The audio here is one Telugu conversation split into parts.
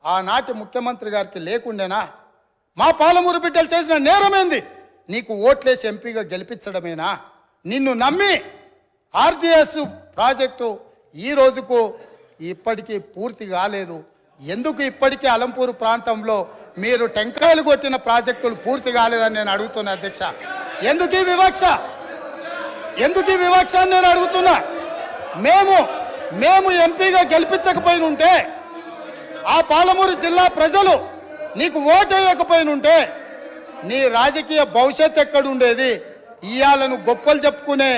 ఆనాటి ముఖ్యమంత్రి గారికి లేకుండేనా? మా పాలమూరు బిడ్డలు చేసిన నేరమేంది? నీకు ఓట్లేసి ఎంపీగా గెలిపించడమేనా? నిన్ను నమ్మి ఆర్జీఎస్ ప్రాజెక్టు ఈ రోజుకు ఇప్పటికీ పూర్తి కాలేదు. ఎందుకు ఇప్పటికీ అలంపూరు ప్రాంతంలో మీరు టెంకాయలు కొట్టిన ప్రాజెక్టులు పూర్తి కాలేదని నేను అడుగుతున్నా అధ్యక్ష. ఎందుకు ఈ వివక్ష? ఎందుకు ఈ వివక్ష అని నేను అడుగుతున్నా. మేము ఎంపీగా గెలిపించకపోయిన ఉంటే, ఆ పాలమూరు జిల్లా ప్రజలు నీకు ఓటు వేయకపోయినుంటే నీ రాజకీయ భవిష్యత్ ఎక్కడుండేది? ఇయాలను గొప్పలు చెప్పుకునే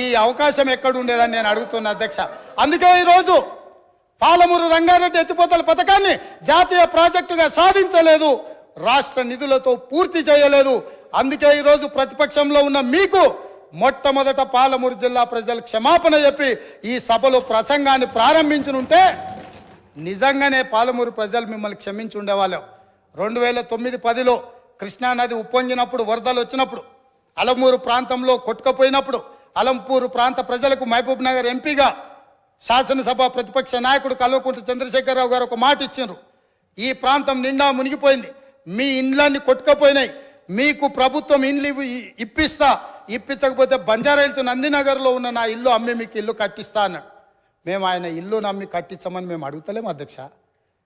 ఈ అవకాశం ఎక్కడుండేదని నేను అడుగుతున్నా అధ్యక్ష. అందుకే ఈరోజు పాలమూరు రంగారెడ్డి ఎత్తిపోతల పథకాన్ని జాతీయ ప్రాజెక్టుగా సాధించలేదు, రాష్ట్ర నిధులతో పూర్తి చేయలేదు. అందుకే ఈరోజు ప్రతిపక్షంలో ఉన్న మీకు మొట్టమొదట పాలమూరు జిల్లా ప్రజలు క్షమాపణ చెప్పి ఈ సభలో ప్రసంగాన్ని ప్రారంభించనుంటే నిజంగానే పాలమూరు ప్రజలు మిమ్మల్ని క్షమించి ఉండేవాళ్ళం. 2009-10లో కృష్ణానది ఉప్పొంగినప్పుడు, వరదలు వచ్చినప్పుడు, అలంపూరు ప్రాంతంలో కొట్టుకుపోయినప్పుడు అలంపూరు ప్రాంత ప్రజలకు మహబూబ్ నగర్ ఎంపీగా శాసనసభ ప్రతిపక్ష నాయకుడు కల్వకుంట్ల చంద్రశేఖరరావు గారు ఒక మాట ఇచ్చిండ్రు. ఈ ప్రాంతం నిండా మునిగిపోయింది, మీ ఇండ్లన్నీ కొట్టుకుపోయినాయి, మీకు ప్రభుత్వం ఇండ్లు ఇప్పించకపోతే బంజారాహిల్స్ నందినగర్లో ఉన్న నా ఇల్లు అమ్మి మీకు ఇల్లు కట్టిస్తా అన్నాడు. మేము ఆయన ఇల్లు నమ్మి కట్టించమని మేము అడుగుతలేము అధ్యక్ష.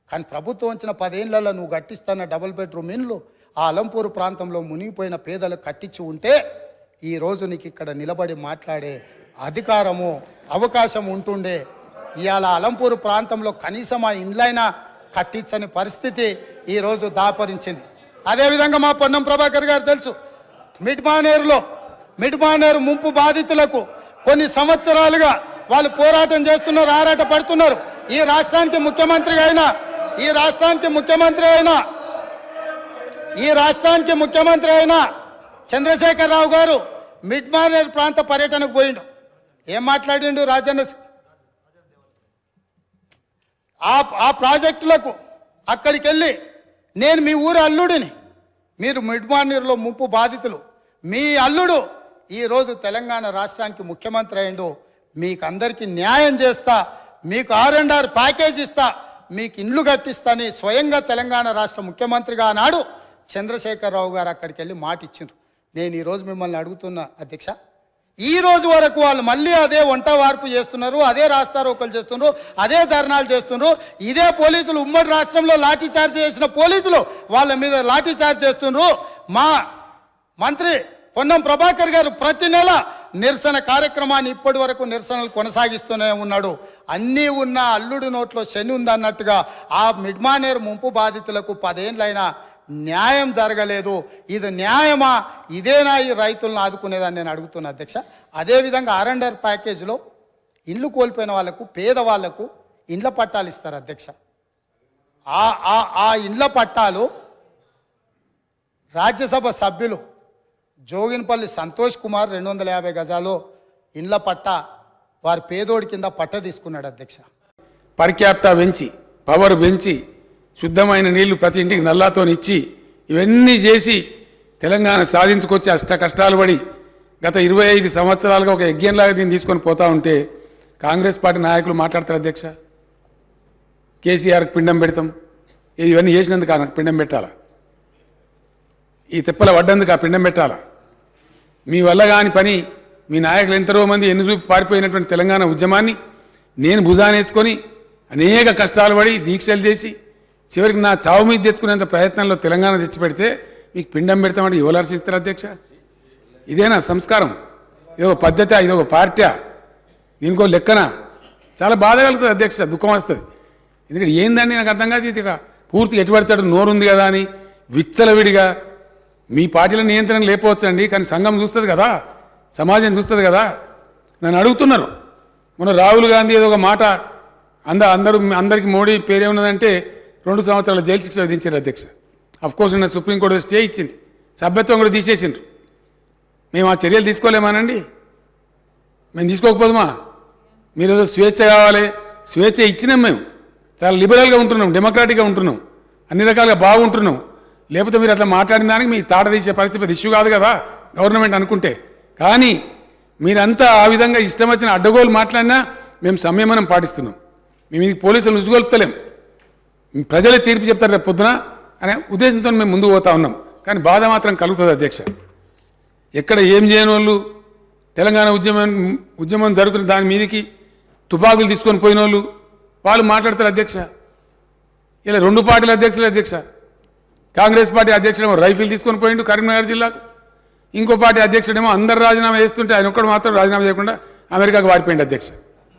కానీ ప్రభుత్వం వచ్చిన 10 ఏళ్లలో నువ్వు కట్టిస్తాన్న డబుల్ బెడ్రూమ్ ఇండ్లు ఆ అలంపూరు ప్రాంతంలో మునిగిపోయిన పేదలకు కట్టించి ఉంటే ఈరోజు నీకు ఇక్కడ నిలబడి మాట్లాడే అధికారము, అవకాశం ఉంటుండే. ఇవాళ అలంపూరు ప్రాంతంలో కనీసం ఆ ఇండ్లైనా కట్టించని పరిస్థితి ఈరోజు దాపరించింది. అదేవిధంగా మా పొన్నం ప్రభాకర్ గారు తెలుసు, మిడ్మానేరు ముంపు బాధితులకు కొన్ని సంవత్సరాలుగా వాళ్ళు పోరాటం చేస్తున్నారు, ఆరాట పడుతున్నారు. ఈ రాష్ట్రానికి ముఖ్యమంత్రి అయిన చంద్రశేఖరరావు గారు మిడ్మానేరు ప్రాంత పర్యటనకు పోయిండు. ఏం మాట్లాడిండు? రాజన్న ఆ ప్రాజెక్టులకు అక్కడికి వెళ్ళి, నేను మీ ఊరు అల్లుడిని, మీరు మిడ్మానేరులో ముంపు బాధితులు, మీ అల్లుడు ఈరోజు తెలంగాణ రాష్ట్రానికి ముఖ్యమంత్రి అయిండు, మీకు అందరికీ న్యాయం చేస్తా, మీకు R&R ప్యాకేజ్ ఇస్తా, మీకు ఇండ్లు కట్టిస్తాని స్వయంగా తెలంగాణ రాష్ట్ర ముఖ్యమంత్రిగా ఆనాడు చంద్రశేఖరరావు గారు అక్కడికి వెళ్ళి మాట ఇచ్చిండ్రు. నేను ఈరోజు మిమ్మల్ని అడుగుతున్నా అధ్యక్ష, ఈ రోజు వరకు వాళ్ళు మళ్ళీ అదే వంట వార్పు చేస్తున్నారు, అదే రాస్తారోకలు చేస్తున్నారు, అదే ధర్నాలు చేస్తున్నారు. ఇదే పోలీసులు ఉమ్మడి రాష్ట్రంలో లాఠీ చార్జ్ చేసిన పోలీసులు వాళ్ళ మీద లాఠీ చార్జ్ చేస్తున్నారు. మా మంత్రి పొన్నం ప్రభాకర్ గారు ప్రతి నెల నిరసన కార్యక్రమాన్ని ఇప్పటి వరకు నిరసనలు కొనసాగిస్తూనే ఉన్నాడు. అన్నీ ఉన్న అల్లుడి నోట్లో శని ఉందన్నట్టుగా ఆ మిడ్మానేరు ముంపు బాధితులకు 10 ఏళ్ళైనా న్యాయం జరగలేదు. ఇది న్యాయమా? ఇదేనా ఈ రైతులను ఆదుకునేదని నేను అడుగుతున్నా అధ్యక్ష. అదేవిధంగా R&R ప్యాకేజీలో ఇండ్లు కోల్పోయిన వాళ్లకు, పేదవాళ్లకు ఇండ్ల పట్టాలు ఇస్తారు అధ్యక్ష. ఆ ఇండ్ల పట్టాలు రాజ్యసభ సభ్యులు జోగిన్పల్లి సంతోష్ కుమార్ 250 గజాలు ఇండ్ల పట్ట వారి పేదోడి కింద పట్ట తీసుకున్నాడు అధ్యక్ష. పర్ క్యాపిటా పెంచి, పవర్ పెంచి, శుద్ధమైన నీళ్లు ప్రతి ఇంటికి నల్లాతో ఇచ్చి, ఇవన్నీ చేసి తెలంగాణ సాధించుకొచ్చి అష్ట కష్టాలు పడి గత 25 సంవత్సరాలుగా ఒక యజ్ఞంలాగా దీన్ని తీసుకొని పోతా ఉంటే కాంగ్రెస్ పార్టీ నాయకులు మాట్లాడతారు అధ్యక్ష. కేసీఆర్కి పిండం పెడతాం, ఇవన్నీ చేసినందుకు నాకు పిండం పెట్టాలా? ఈ తిప్పల పడ్డందుకు ఆ పిండం పెట్టాలా? మీ వల్ల కాని పని, మీ నాయకులు ఎంతరో మంది ఎన్ని చూపి పారిపోయినటువంటి తెలంగాణ ఉద్యమాన్ని నేను భుజానేసుకొని అనేక కష్టాలు పడి దీక్షలు చేసి చివరికి నా చావు మీద తెచ్చుకునేంత ప్రయత్నంలో తెలంగాణ తెచ్చిపెడితే మీకు పిండం పెడతామంటే ఎవరు హర్షిస్తారు అధ్యక్ష? ఇదేనా సంస్కారం? ఇదొక పద్ధతి, ఇదొక పార్టీ, దీనికో లెక్కన? చాలా బాధ కలుగుతుంది అధ్యక్ష, దుఃఖం వస్తుంది. ఎందుకంటే ఏందని నాకు అర్థం కాదు. ఇది పూర్తిగా ఎటుపడతాడు, నోరుంది కదా అని విచ్చలవిడిగా మీ పార్టీల నియంత్రణ లేకపోవచ్చండి, కానీ సంఘం చూస్తుంది కదా, సమాజం చూస్తుంది కదా. నన్ను అడుగుతున్నారు మొన్న రాహుల్ గాంధీ ఏదో ఒక మాట అందరికి మోడీ పేరేమున్నదంటే 2 సంవత్సరాల జైలు శిక్ష విధించారు అధ్యక్ష. అఫ్కోర్స్ నిన్న సుప్రీంకోర్టు స్టే ఇచ్చింది, సభ్యత్వం కూడా తీసేసిండ్రు. మేము ఆ చర్యలు తీసుకోలేమానండి? మేము తీసుకోకపోదుమా? మీరు ఏదో స్వేచ్ఛ కావాలి, స్వేచ్ఛ ఇచ్చినాం. మేము చాలా లిబరల్గా ఉంటున్నాం, డెమోక్రాటిక్గా ఉంటున్నాం, అన్ని రకాలుగా బాగుంటున్నాం. లేకపోతే మీరు అట్లా మాట్లాడిన దానికి మీ తాట తీసే పరిస్థితి ఇష్యూ కాదు కదా గవర్నమెంట్ అనుకుంటే. కానీ మీరంతా ఆ విధంగా ఇష్టం వచ్చిన అడ్డగోలు మాట్లాడినా మేము సంయమనం పాటిస్తున్నాం. మేము ఇది పోలీసులు ఉసుగొలుపుతలేం. ప్రజలే తీర్పు చెప్తారు రేపు పొద్దున అనే ఉద్దేశంతో మేము ముందుకు పోతా ఉన్నాం. కానీ బాధ మాత్రం కలుగుతుంది అధ్యక్ష. ఎక్కడ ఏం చేయని వాళ్ళు తెలంగాణ ఉద్యమం జరుగుతున్న దాని మీదకి తుపాకులు తీసుకొని పోయిన వాళ్ళు మాట్లాడతారు అధ్యక్ష. ఇలా రెండు పార్టీల అధ్యక్షులు అధ్యక్ష. కాంగ్రెస్ పార్టీ అధ్యక్షుడేమో రైఫిల్ తీసుకొని పోయిండు కరీంనగర్ జిల్లాకు, ఇంకో పార్టీ అధ్యక్షుడేమో అందరు రాజీనామా చేస్తుంటే ఆయన ఒక్కడు మాత్రం రాజీనామా చేయకుండా అమెరికాకు వాడిపోయింది అధ్యక్ష.